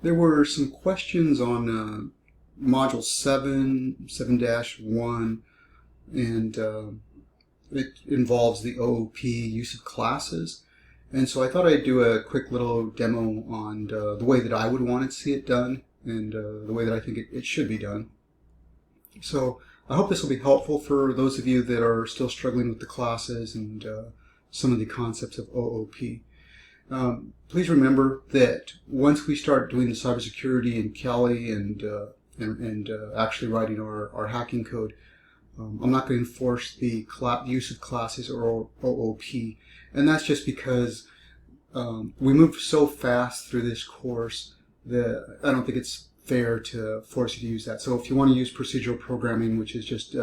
There were some questions on Module 7.1, and it involves the OOP use of classes. And so I thought I'd do a quick little demo on the way that I would want to see it done, and the way that I think it should be done. So I hope this will be helpful for those of you that are still struggling with the classes and some of the concepts of OOP. Please remember that once we start doing the cybersecurity in Kali and actually writing our hacking code, I'm not going to enforce the use of classes or OOP, and that's just because we move so fast through this course that I don't think it's fair to force you to use that. So if you want to use procedural programming, which is just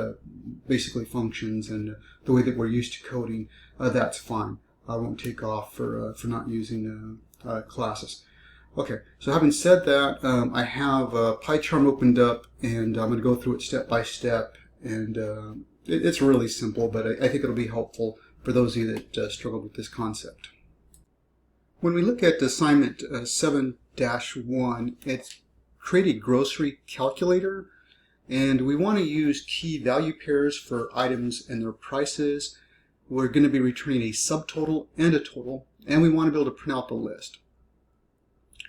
basically functions and the way that we're used to coding, that's fine. I won't take off for not using classes. Okay, so having said that, I have PyCharm opened up, and I'm going to go through it step by step, and it's really simple, but I think it'll be helpful for those of you that struggled with this concept. When we look at assignment 7-1, it's create a grocery calculator, and we want to use key value pairs for items and their prices. We're going to be returning a subtotal and a total, and we want to be able to print out the list.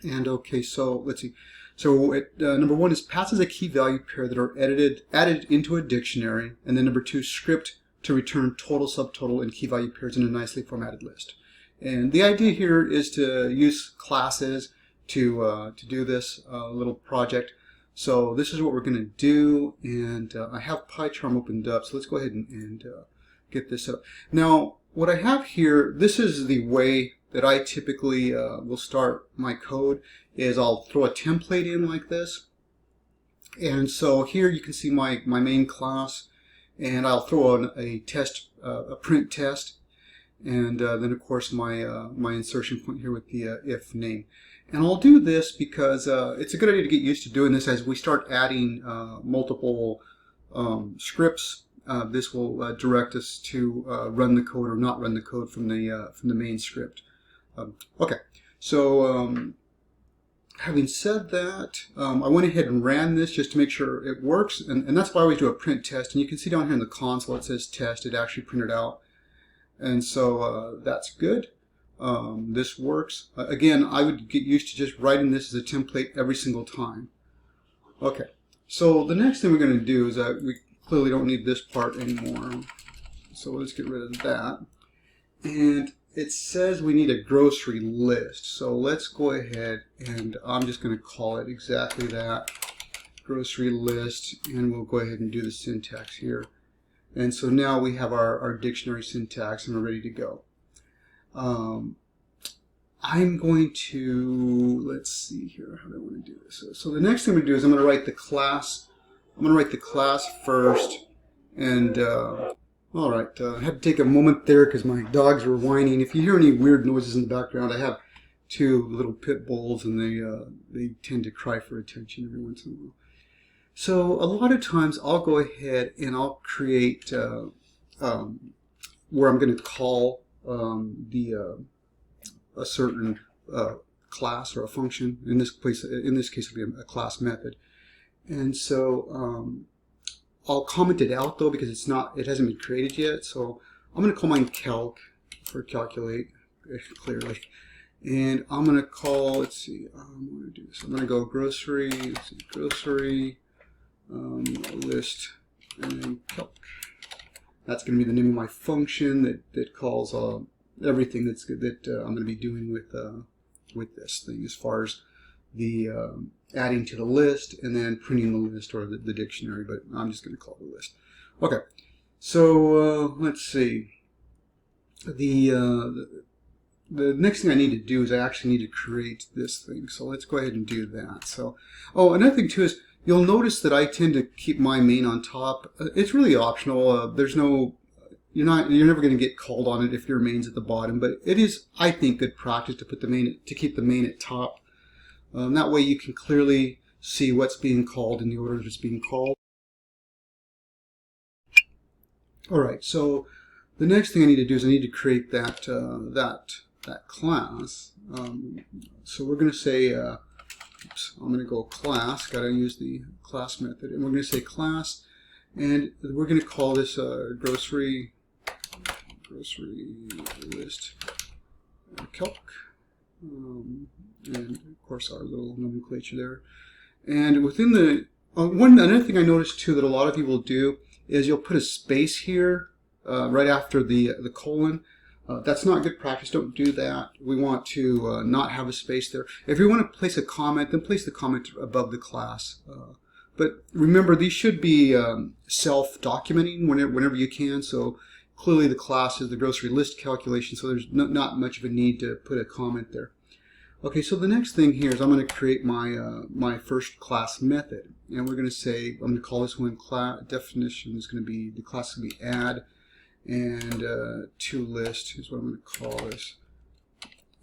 And okay, so let's see. So number one is passes a key value pair that are added into a dictionary, and then number two, script to return total, subtotal, and key value pairs in a nicely formatted list. And the idea here is to use classes to do this little project. So this is what we're going to do, and I have PyCharm opened up, so let's go ahead and get this up. Now, what I have here, this is the way that I typically will start my code, is I'll throw a template in like this. And so here you can see my main class, and I'll throw in a test, a print test, and then of course my insertion point here with the if name. And I'll do this because it's a good idea to get used to doing this as we start adding multiple scripts. This will direct us to run the code or not run the code from the main script. Okay, so having said that, I went ahead and ran this just to make sure it works, and that's why I always do a print test. And you can see down here in the console it says test. It actually printed out, and so that's good. This works. Again, I would get used to just writing this as a template every single time. Okay, so the next thing we're going to do is that we clearly don't need this part anymore, so let's get rid of that. And it says we need a grocery list, so let's go ahead and I'm just going to call it exactly that, grocery list, and we'll go ahead and do the syntax here. And so now we have our dictionary syntax and we're ready to go. I'm going to, let's see here, how do I want to do this? So the next thing I'm going to do is I'm going to write the class. I'm going to write the class first, and all right, I had to take a moment there because my dogs were whining. If you hear any weird noises in the background, I have two little pit bulls, and they tend to cry for attention every once in a while. So a lot of times I'll go ahead and I'll create where I'm going to call a certain class or a function. In this case, it'll be a class method. And so I'll comment it out though because it hasn't been created yet. So I'm going to call mine calc for calculate clearly, and I'm going to call, let's see, I'm going to do this. I'm going to go grocery, let's see, grocery list and calc. That's going to be the name of my function that calls everything that I'm going to be doing with this thing as far as the adding to the list and then printing the list or the dictionary, but I'm just going to call it the list. Okay, so let's see. The next thing I need to do is I actually need to create this thing. So let's go ahead and do that. So, oh, another thing too is you'll notice that I tend to keep my main on top. It's really optional. There's no, you're never going to get called on it if your main's at the bottom, but it is, I think, good practice to put to keep the main at top. That way you can clearly see what's being called in the order that it's being called. All right, so the next thing I need to do is I need to create that class. So we're going to say oops, I'm going to go class, got to use the class method, and we're going to say class, and we're going to call this grocery list calc, and of course our little nomenclature there. And within the another thing I noticed too that a lot of people do is you'll put a space here right after the colon. That's not good practice. Don't do that. We want to not have a space there. If you want to place a comment, then place the comment above the class. But remember, these should be self-documenting whenever you can. So clearly the class is the grocery list calculation, so there's not much of a need to put a comment there. Okay, so the next thing here is I'm going to create my my first class method, and we're going to say I'm going to call this one class. Definition is going to be the class is going to be add, and to list is what I'm going to call this.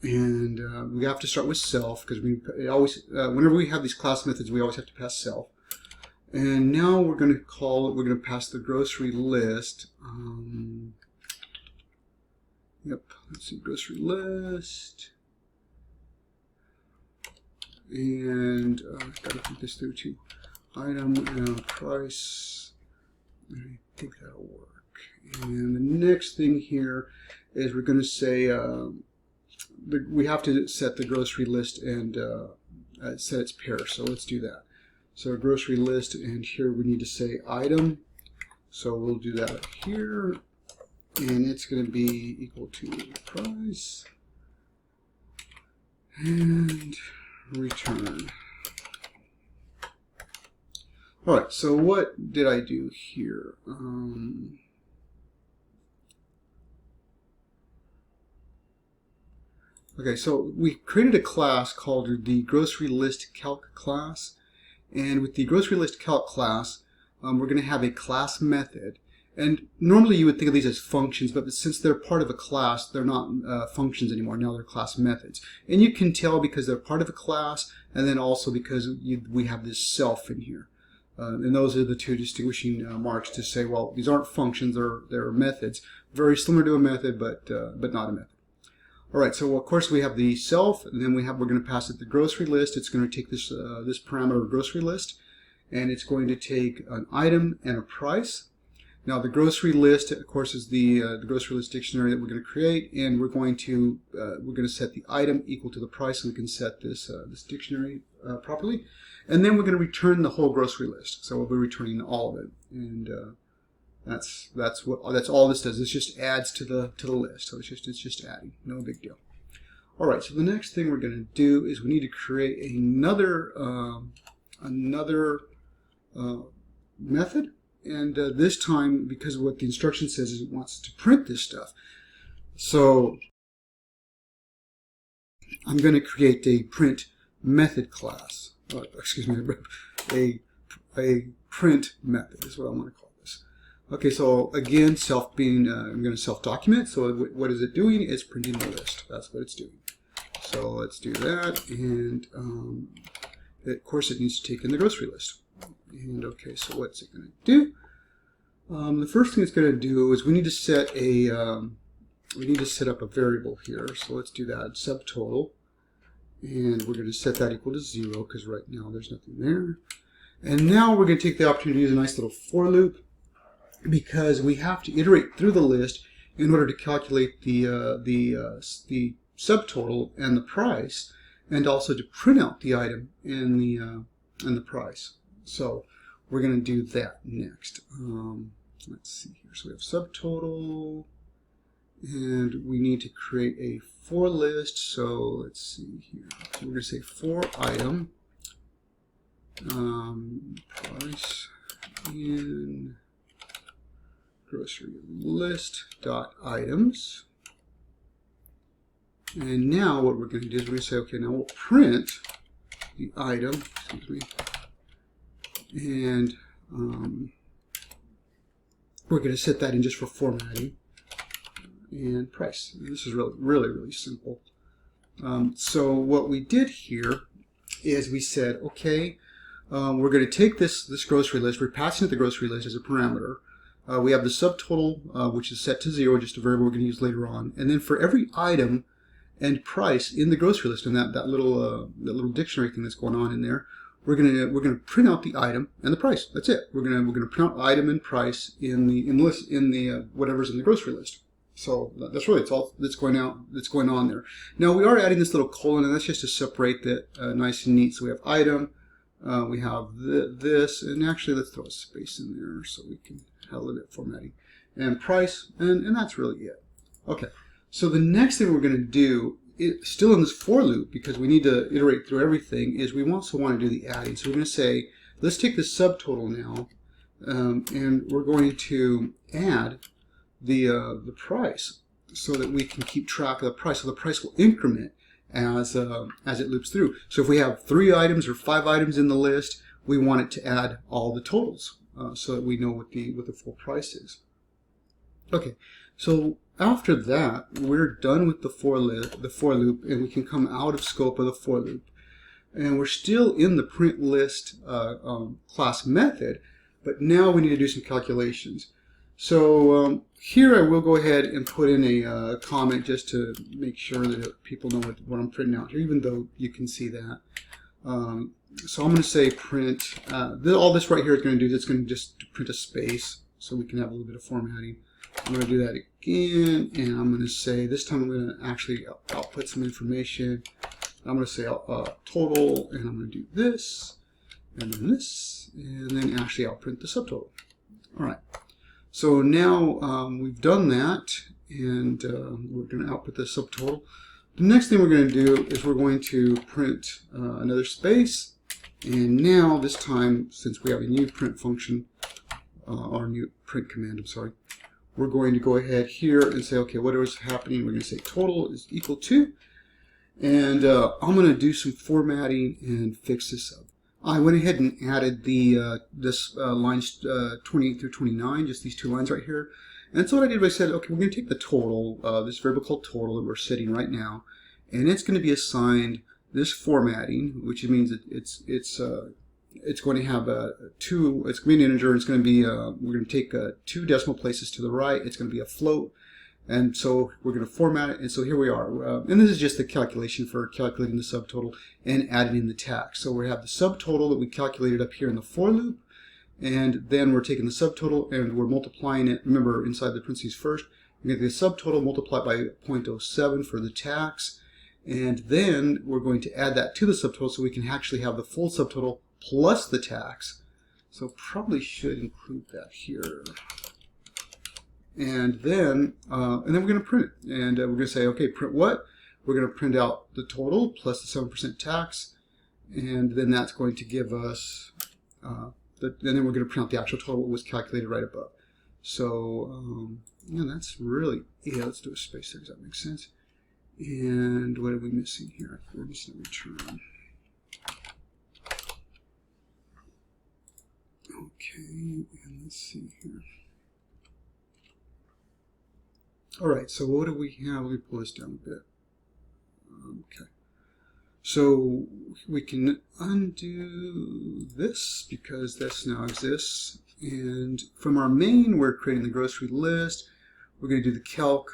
And we have to start with self because we always whenever we have these class methods we always have to pass self. And now we're going to call it. We're going to pass the grocery list. Yep. Let's see, grocery list. And I've got to think this through too. Item and price. I think that'll work. And the next thing here is we're going to say we have to set the grocery list and set its pair. So let's do that. So grocery list, and here we need to say item. So we'll do that here, and it's going to be equal to price and return. All right, so what did I do here? Okay, so we created a class called the grocery list calc class, and with the grocery list calc class, we're going to have a class method. And normally you would think of these as functions, but since they're part of a class, they're not functions anymore. Now they're class methods. And you can tell because they're part of a class, and then also because we have this self in here. And those are the two distinguishing marks to say, well, these aren't functions, they're methods. Very similar to a method, but not a method. All right, so of course we have the self, and then we're going to pass it the grocery list. It's going to take this this parameter grocery list, and it's going to take an item and a price. Now the grocery list, of course, is the grocery list dictionary that we're going to create, and we're going to set the item equal to the price, so we can set this this dictionary properly, and then we're going to return the whole grocery list. So we'll be returning all of it, and that's all this does. It just adds to the list. So it's just adding, no big deal. All right. So the next thing we're going to do is we need to create another method, and this time, because of what the instruction says, is it wants to print this stuff. So I'm going to create a print method class. Excuse me, a print method is what I'm going to call this. Okay, so again, self being, I'm going to self-document. So what is it doing? It's printing the list. That's what it's doing. So let's do that, and of course it needs to take in the grocery list. And okay, so what's it going to do? The first thing it's going to do is we need to set up a variable here. So let's do that, subtotal, and we're going to set that equal to 0 because right now there's nothing there. And now we're going to take the opportunity to use a nice little for loop, because we have to iterate through the list in order to calculate the subtotal and the price, and also to print out the item and the price. So we're going to do that next. Let's see here. So we have subtotal, and we need to create a for list. So let's see here. So we're going to say for item price in grocery list dot items. And now what we're going to do is we're going to say, okay, now we'll print the item, excuse me, and we're going to set that in just for formatting and price. And this is really simple. So what we did here is we said, okay, we're going to take this grocery list, we're passing it the grocery list as a parameter. We have the subtotal, which is set to 0, just a variable we're going to use later on. And then for every item and price in the grocery list, and that little dictionary thing that's going on in there. We're gonna print out the item and the price. That's it. We're gonna print out item and price in the whatever's in the grocery list. So that's really all that's going on there. Now we are adding this little colon, and that's just to separate that nice and neat. So we have item, we have this, and actually let's throw a space in there so we can have a little bit of formatting, and price, and that's really it. Okay. So the next thing we're going to do, still in this for loop, because we need to iterate through everything, is we also want to do the adding. So we're going to say, let's take the subtotal now, and we're going to add the price so that we can keep track of the price. So the price will increment as it loops through. So if we have 3 items or 5 items in the list, we want it to add all the totals so that we know what the full price is. Okay, so after that, we're done with the for loop, and we can come out of scope of the for loop. And we're still in the print list class method, but now we need to do some calculations. So here I will go ahead and put in a comment just to make sure that people know what I'm printing out here, even though you can see that. So I'm going to say print, all this right here is going to do, it's going to just print a space so we can have a little bit of formatting. I'm going to do that again, and I'm going to say, this time I'm going to actually output some information. I'm going to say total, and I'm going to do this, and then this, and then actually I'll print the subtotal. All right. So now we've done that, and we're going to output the subtotal. The next thing we're going to do is we're going to print another space, and now this time, since we have a new print function, or new print command, I'm sorry, we're going to go ahead here and say, okay, what is happening? We're going to say total is equal to, and I'm going to do some formatting and fix this up. I went ahead and added the lines 28 through 29, just these 2 lines right here. And so what I did was I said, okay, we're going to take the total, this variable called total that we're setting right now, and it's going to be assigned this formatting, which means that it's going to have it's going to be an integer. It's going to be we're going to take 2 decimal places to the right. It's going to be a float, and so we're going to format it. And so here we are, and this is just the calculation for calculating the subtotal and adding in the tax. So we have the subtotal that we calculated up here in the for loop, and then we're taking the subtotal and we're multiplying it. Remember, inside the parentheses first, we're going to get the subtotal multiplied by 0.07 for the tax, and then we're going to add that to the subtotal so we can actually have the full subtotal plus the tax. So probably should include that here. And then we're going to print it. And we're going to say, okay, print what? We're going to print out the total plus the 7% tax. And then that's going to give us, and then we're going to print out the actual total that was calculated right above. So, yeah, that's really, yeah, let's do a space there. Does that make sense? And what are we missing here? We're missing a return. Okay, and let's see here. All right, so what do we have? Let me pull this down a bit. Okay, so we can undo this because this now exists. And from our main, we're creating the grocery list. We're going to do the calc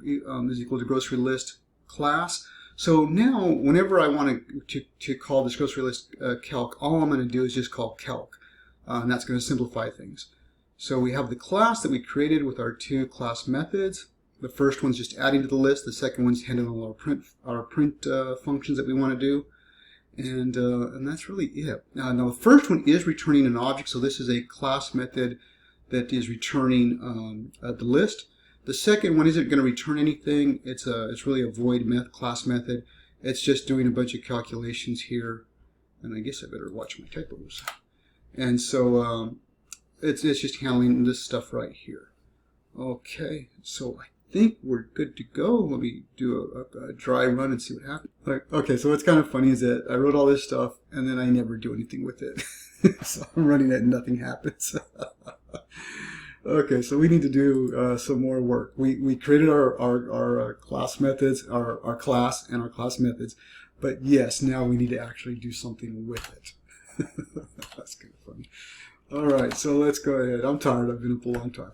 is equal to grocery list class. So now, whenever I want to call this grocery list calc, all I'm going to do is just call calc. And that's going to simplify things. So we have the class that we created with our 2 class methods. The first one's just adding to the list. The second one's handling all our print functions that we want to do. And that's really it. Now the first one is returning an object. So this is a class method that is returning the list. The second one isn't going to return anything. It's really a void class method. It's just doing a bunch of calculations here. And I guess I better watch my typos. And so it's just handling this stuff right here. Okay, so I think we're good to go. Let me do a dry run and see what happens. Okay, so what's kind of funny is that I wrote all this stuff and then I never do anything with it. So I'm running it and nothing happens. Okay, so we need to do some more work. We created our class methods, our class and our class methods, but yes, now we need to actually do something with it. That's kind of funny. All right, so let's go ahead. I'm tired. I've been up a long time.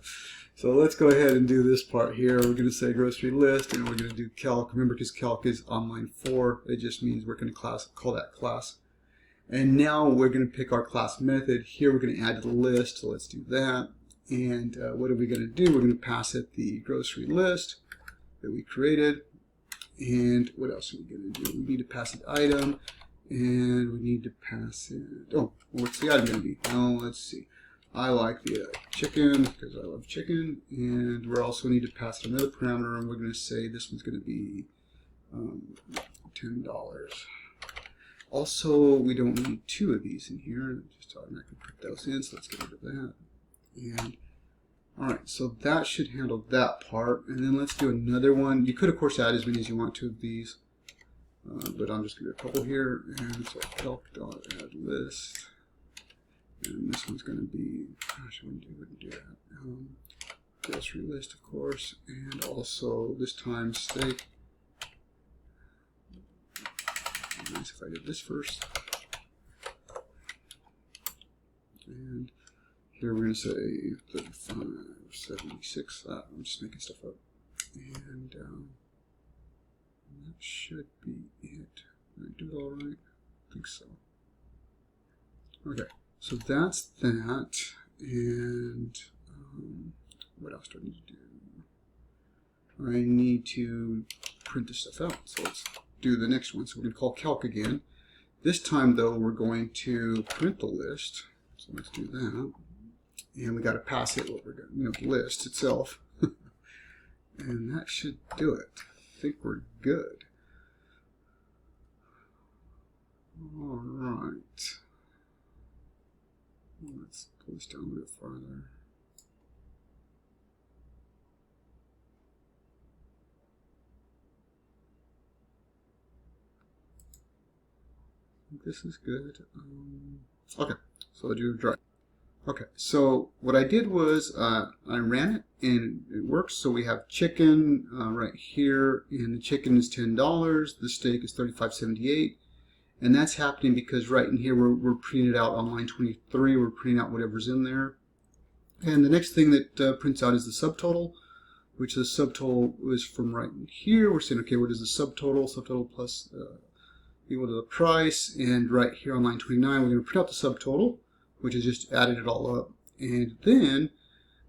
So let's go ahead and do this part here. We're going to say grocery list, and we're going to do calc. Remember, because calc is on line 4, it just means we're going to call that class. And now we're going to pick our class method. Here we're going to add to the list, so let's do that. And what are we going to do? We're going to pass it the grocery list that we created. And what else are we going to do? We need to pass it item, and we need to pass it, oh, what's the item going to be? Oh, let's see. I like the chicken because I love chicken, and we also need to pass it another parameter, and we're going to say this one's going to be $10. Also, we don't need 2 of these in here. Just automatically put those in, so let's get rid of that. And all right, so that should handle that part. And then let's do another one. You could, of course, add as many as you want to of these, but I'm just going to do a couple here. And so calc.add list. And this one's going to be, gosh, I wouldn't do that. Grocery list, of course, and also this time steak. Nice if I did this first. And here we're going to say 35.76. I'm just making stuff up. And that should be it. Did I do it all right? I think so. Okay. So that's that, and what else do I need to do? I need to print this stuff out, so let's do the next one. So we're going to call calc again. This time, though, we're going to print the list, so let's do that. And we got to pass it what we're going to, the list itself. And that should do it. I think we're good. All right. Let's pull this down a bit farther. This is good. Okay, so I'll do dry. Okay, so what I did was I ran it and it works. So we have chicken right here, and the chicken is $10. The steak is $35.78. And that's happening because right in here we're printing it out on line 23. We're printing out whatever's in there. And the next thing that prints out is the subtotal, which the subtotal is from right in here. We're saying, okay, what is the subtotal? Subtotal plus equal to the price. And right here on line 29, we're going to print out the subtotal, which is just added it all up. And then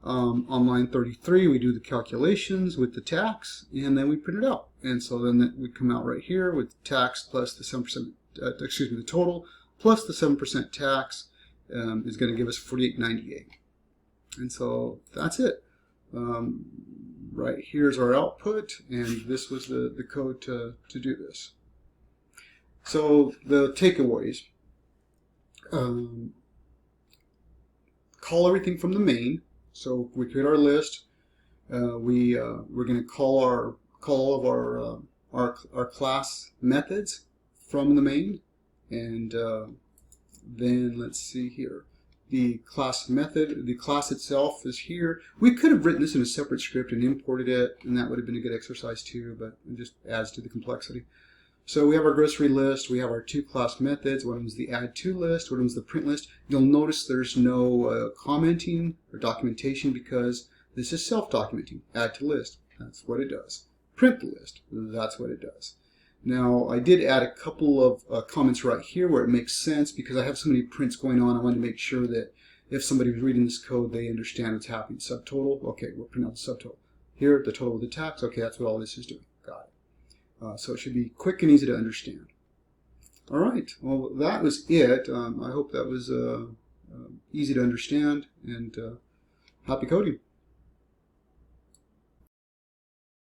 on line 33, we do the calculations with the tax, and then we print it out. And so then we come out right here with tax plus the 7%. The total plus the 7% tax is going to give us $48.98. And so that's it. Right here's our output, and this was the code to do this. So the takeaways. Call everything from the main. So we create our list. We're going to call all of our class methods from the main, and then let's see here. The class method, the class itself is here. We could have written this in a separate script and imported it, and that would have been a good exercise too, but it just adds to the complexity. So we have our grocery list, we have our 2 class methods. One of them is the add to list, one of them is the print list. You'll notice there's no commenting or documentation because this is self-documenting. Add to list, that's what it does. Print the list, that's what it does. Now, I did add a couple of comments right here where it makes sense because I have so many prints going on. I wanted to make sure that if somebody was reading this code, they understand what's happening. Subtotal, okay, we'll print out the subtotal. Here, the total of the tax, okay, that's what all this is doing. Got it. So it should be quick and easy to understand. All right, well, that was it. I hope that was easy to understand, and happy coding.